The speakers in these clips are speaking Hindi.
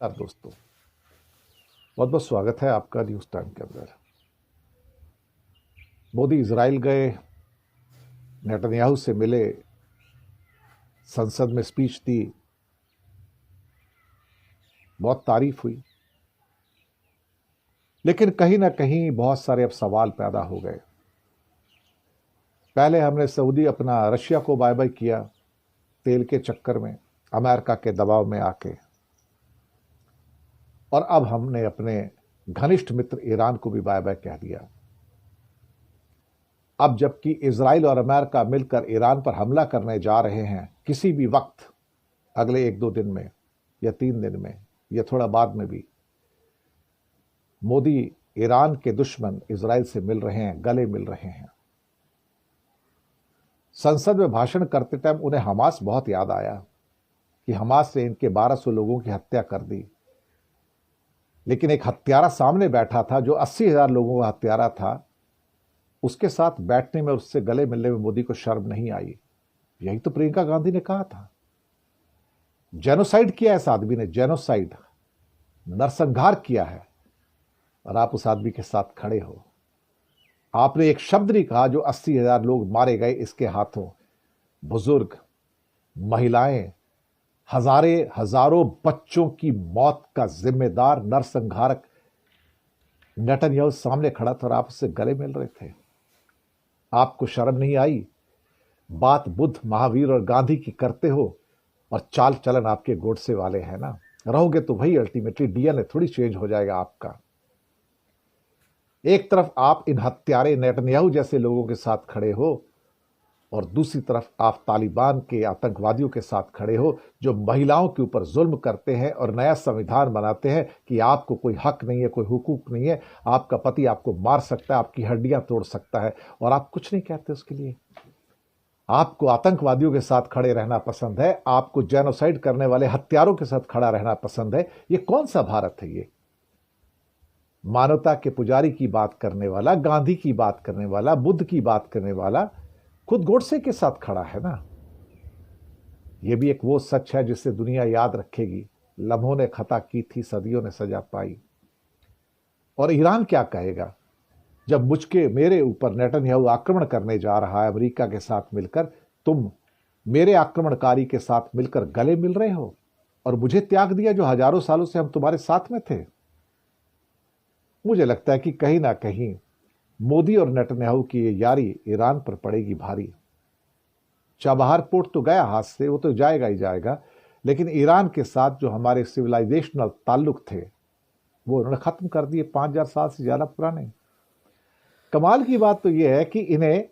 दोस्तों, बहुत बहुत स्वागत है आपका न्यूज़ टाइम के अंदर। मोदी इजराइल गए, नेतन्याहू से मिले, संसद में स्पीच दी, बहुत तारीफ हुई, लेकिन कहीं ना कहीं बहुत सारे अब सवाल पैदा हो गए। पहले हमने सऊदी अपना रशिया को बाय बाय किया तेल के चक्कर में, अमेरिका के दबाव में आके, और अब हमने अपने घनिष्ठ मित्र ईरान को भी बाय बाय कह दिया। अब जबकि इजराइल और अमेरिका मिलकर ईरान पर हमला करने जा रहे हैं किसी भी वक्त, अगले 1-2 दिन में या 3 दिन में या थोड़ा बाद में भी, मोदी ईरान के दुश्मन इजराइल से मिल रहे हैं, गले मिल रहे हैं। संसद में भाषण करते टाइम उन्हें हमास बहुत याद आया कि हमास ने इनके 1200 लोगों की हत्या कर दी, लेकिन एक हत्यारा सामने बैठा था जो 80,000 लोगों का हत्यारा था। उसके साथ बैठने में, उससे गले मिलने में मोदी को शर्म नहीं आई। यही तो प्रियंका गांधी ने कहा था। जेनोसाइड किया है इस आदमी ने, जेनोसाइड, नरसंहार किया है, और आप उस आदमी के साथ खड़े हो। आपने एक शब्द नहीं कहा जो 80,000 लोग मारे गए इसके हाथों, बुजुर्ग, महिलाएं, हजारों बच्चों की मौत का जिम्मेदार नरसंहारक नेतन्याहू सामने खड़ा था और आप उससे गले मिल रहे थे। आपको शर्म नहीं आई? बात बुद्ध, महावीर और गांधी की करते हो और चाल चलन आपके गोडसे वाले हैं ना। रहोगे तो भाई अल्टीमेटली डीएनए थोड़ी चेंज हो जाएगा आपका। एक तरफ आप इन हत्यारे नेतन्याहू जैसे लोगों के साथ खड़े हो, और दूसरी तरफ आप तालिबान के आतंकवादियों के साथ खड़े हो जो महिलाओं के ऊपर जुल्म करते हैं और नया संविधान बनाते हैं कि आपको कोई हक नहीं है, कोई हुकूक नहीं है, आपका पति आपको मार सकता है, आपकी हड्डियां तोड़ सकता है, और आप कुछ नहीं कहते उसके लिए। आपको आतंकवादियों के साथ खड़े रहना पसंद है, आपको जेनोसाइड करने वाले हत्यारों के साथ खड़ा रहना पसंद है। ये कौन सा भारत है? ये मानवता के पुजारी की बात करने वाला, गांधी की बात करने वाला, बुद्ध की बात करने वाला खुद गोडसे के साथ खड़ा है ना। यह भी एक वो सच है जिसे दुनिया याद रखेगी। लम्हों ने खता की थी, सदियों ने सजा पाई। और ईरान क्या कहेगा जब मुझके मेरे ऊपर नेतन्याहू आक्रमण करने जा रहा है अमेरिका के साथ मिलकर? तुम मेरे आक्रमणकारी के साथ मिलकर गले मिल रहे हो और मुझे त्याग दिया जो हजारों सालों से हम तुम्हारे साथ में थे। मुझे लगता है कि कहीं ना कहीं मोदी और नेतन्याहू की ये यारी ईरान पर पड़ेगी भारी। चाबहार पोर्ट तो गया हाथ से, वो तो जाएगा ही जाएगा, लेकिन ईरान के साथ जो हमारे सिविलाइजेशनल ताल्लुक थे वो उन्होंने खत्म कर दिए, 5,000 साल से ज्यादा पुराने। कमाल की बात तो यह है कि इन्हें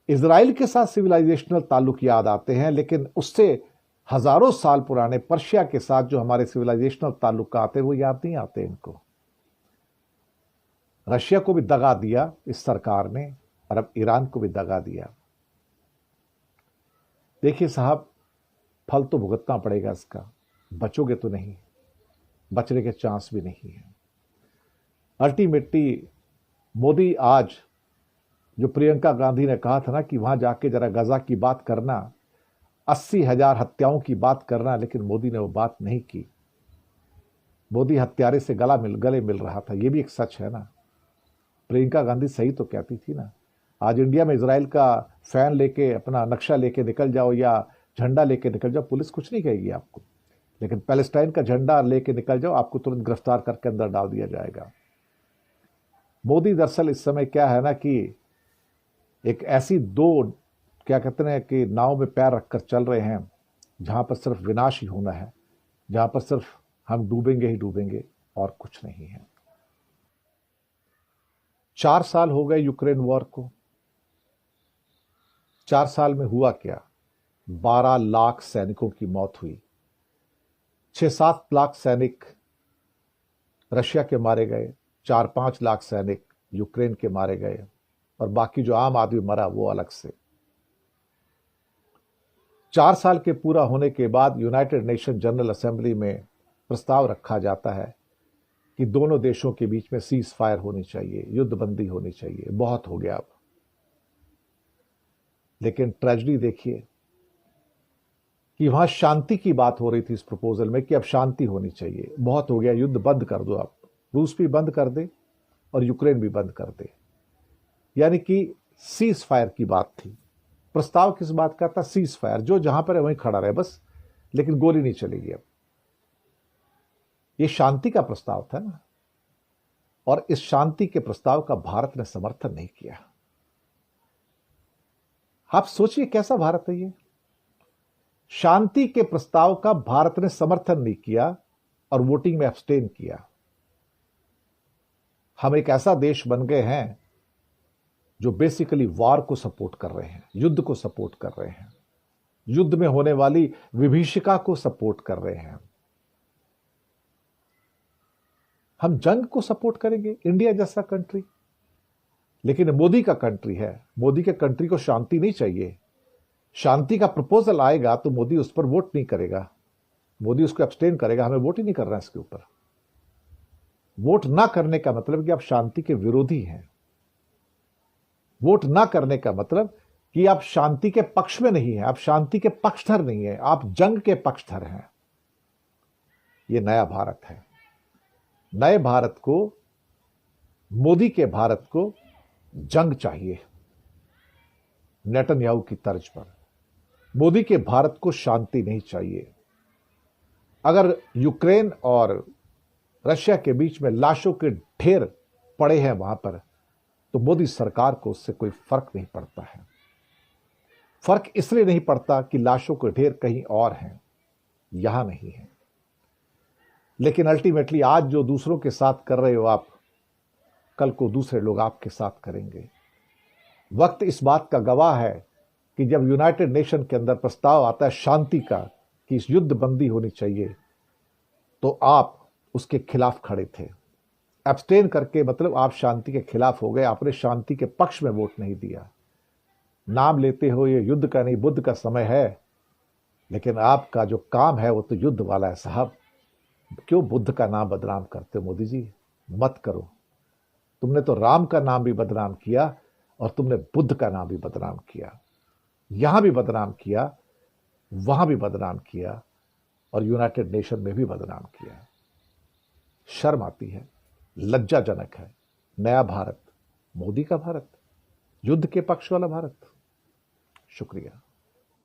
इजराइल के साथ सिविलाइजेशनल ताल्लुक याद आते हैं, लेकिन उससे हजारों साल पुराने पर्शिया के साथ जो हमारे सिविलाइजेशनल ताल्लुक आते हैं वो याद नहीं आते इनको। रशिया को भी दगा दिया इस सरकार ने, और अब ईरान को भी दगा दिया। देखिए साहब, फल तो भुगतना पड़ेगा इसका, बचोगे तो नहीं, बचने के चांस भी नहीं है। अल्टीमेटली मोदी आज, जो प्रियंका गांधी ने कहा था ना कि वहां जाके जरा गजा की बात करना, 80,000 हत्याओं की बात करना, लेकिन मोदी ने वो बात नहीं की। मोदी हत्यारे से गले मिल रहा था। ये भी एक सच है ना। प्रियंका गांधी सही तो कहती थी ना। आज इंडिया में इजराइल का फैन लेके, अपना नक्शा लेके निकल जाओ या झंडा लेके निकल जाओ, पुलिस कुछ नहीं कहेगी आपको। लेकिन पैलेस्टाइन का झंडा लेके निकल जाओ, आपको तुरंत गिरफ्तार करके अंदर डाल दिया जाएगा। मोदी दरअसल इस समय क्या है ना कि एक ऐसी दो, क्या कहते हैं कि नाव में पैर रखकर चल रहे हैं जहां पर सिर्फ विनाश ही होना है, जहां पर सिर्फ हम डूबेंगे ही डूबेंगे और कुछ नहीं है। 4 साल हो गए यूक्रेन वॉर को। 4 साल में हुआ क्या? 12 लाख सैनिकों की मौत हुई। 6-7 लाख सैनिक रशिया के मारे गए, 4-5 लाख सैनिक यूक्रेन के मारे गए, और बाकी जो आम आदमी मरा वो अलग से। 4 साल के पूरा होने के बाद यूनाइटेड नेशन जनरल असेंबली में प्रस्ताव रखा जाता है कि दोनों देशों के बीच में सीज फायर होनी चाहिए, युद्धबंदी होनी चाहिए। बहुत हो गया अब। लेकिन ट्रेजेडी देखिए, कि वहां शांति की बात हो रही थी इस प्रपोजल में कि अब शांति होनी चाहिए, बहुत हो गया, युद्ध बंद कर दो, आप रूस भी बंद कर दे और यूक्रेन भी बंद कर दे, यानी कि सीज फायर की बात थी। प्रस्ताव किस बात का था? सीज फायर, जो जहां पर है वहीं खड़ा रहे बस, लेकिन गोली नहीं चलेगी। अब ये शांति का प्रस्ताव था ना, और इस शांति के प्रस्ताव का भारत ने समर्थन नहीं किया। आप सोचिए कैसा भारत है ये। शांति के प्रस्ताव का भारत ने समर्थन नहीं किया और वोटिंग में एब्सटेन किया। हम एक ऐसा देश बन गए हैं जो बेसिकली वार को सपोर्ट कर रहे हैं, युद्ध को सपोर्ट कर रहे हैं, युद्ध में होने वाली विभीषिका को सपोर्ट कर रहे हैं। हम जंग को सपोर्ट करेंगे, इंडिया जैसा कंट्री। लेकिन मोदी का कंट्री है, मोदी के कंट्री को शांति नहीं चाहिए। शांति का प्रपोजल आएगा तो मोदी उस पर वोट नहीं करेगा, मोदी उसको एब्सटेन करेगा, हमें वोट ही नहीं करना इसके ऊपर। वोट ना करने का मतलब कि आप शांति के विरोधी हैं। वोट ना करने का मतलब कि आप शांति के पक्ष में नहीं हैं, आप शांति के पक्षधर नहीं हैं, आप जंग के पक्षधर हैं। यह नया भारत है। नए भारत को, मोदी के भारत को जंग चाहिए नेतन्याहू की तर्ज पर। मोदी के भारत को शांति नहीं चाहिए। अगर यूक्रेन और रशिया के बीच में लाशों के ढेर पड़े हैं वहां पर, तो मोदी सरकार को उससे कोई फर्क नहीं पड़ता है। फर्क इसलिए नहीं पड़ता कि लाशों के ढेर कहीं और हैं, यहां नहीं है। लेकिन अल्टीमेटली आज जो दूसरों के साथ कर रहे हो आप, कल को दूसरे लोग आपके साथ करेंगे। वक्त इस बात का गवाह है कि जब यूनाइटेड नेशन के अंदर प्रस्ताव आता है शांति का कि इस युद्ध बंदी होनी चाहिए, तो आप उसके खिलाफ खड़े थे। एब्सटेन करके मतलब आप शांति के खिलाफ हो गए, आपने शांति के पक्ष में वोट नहीं दिया। नाम लेते हो ये युद्ध का नहीं बुद्ध का समय है, लेकिन आपका जो काम है वो तो युद्ध वाला है साहब। क्यों बुद्ध का नाम बदनाम करते हो मोदी जी? मत करो। तुमने तो राम का नाम भी बदनाम किया और तुमने बुद्ध का नाम भी बदनाम किया, यहां भी बदनाम किया, वहां भी बदनाम किया और यूनाइटेड नेशन में भी बदनाम किया। शर्म आती है, लज्जाजनक है। नया भारत, मोदी का भारत, युद्ध के पक्ष वाला भारत। शुक्रिया।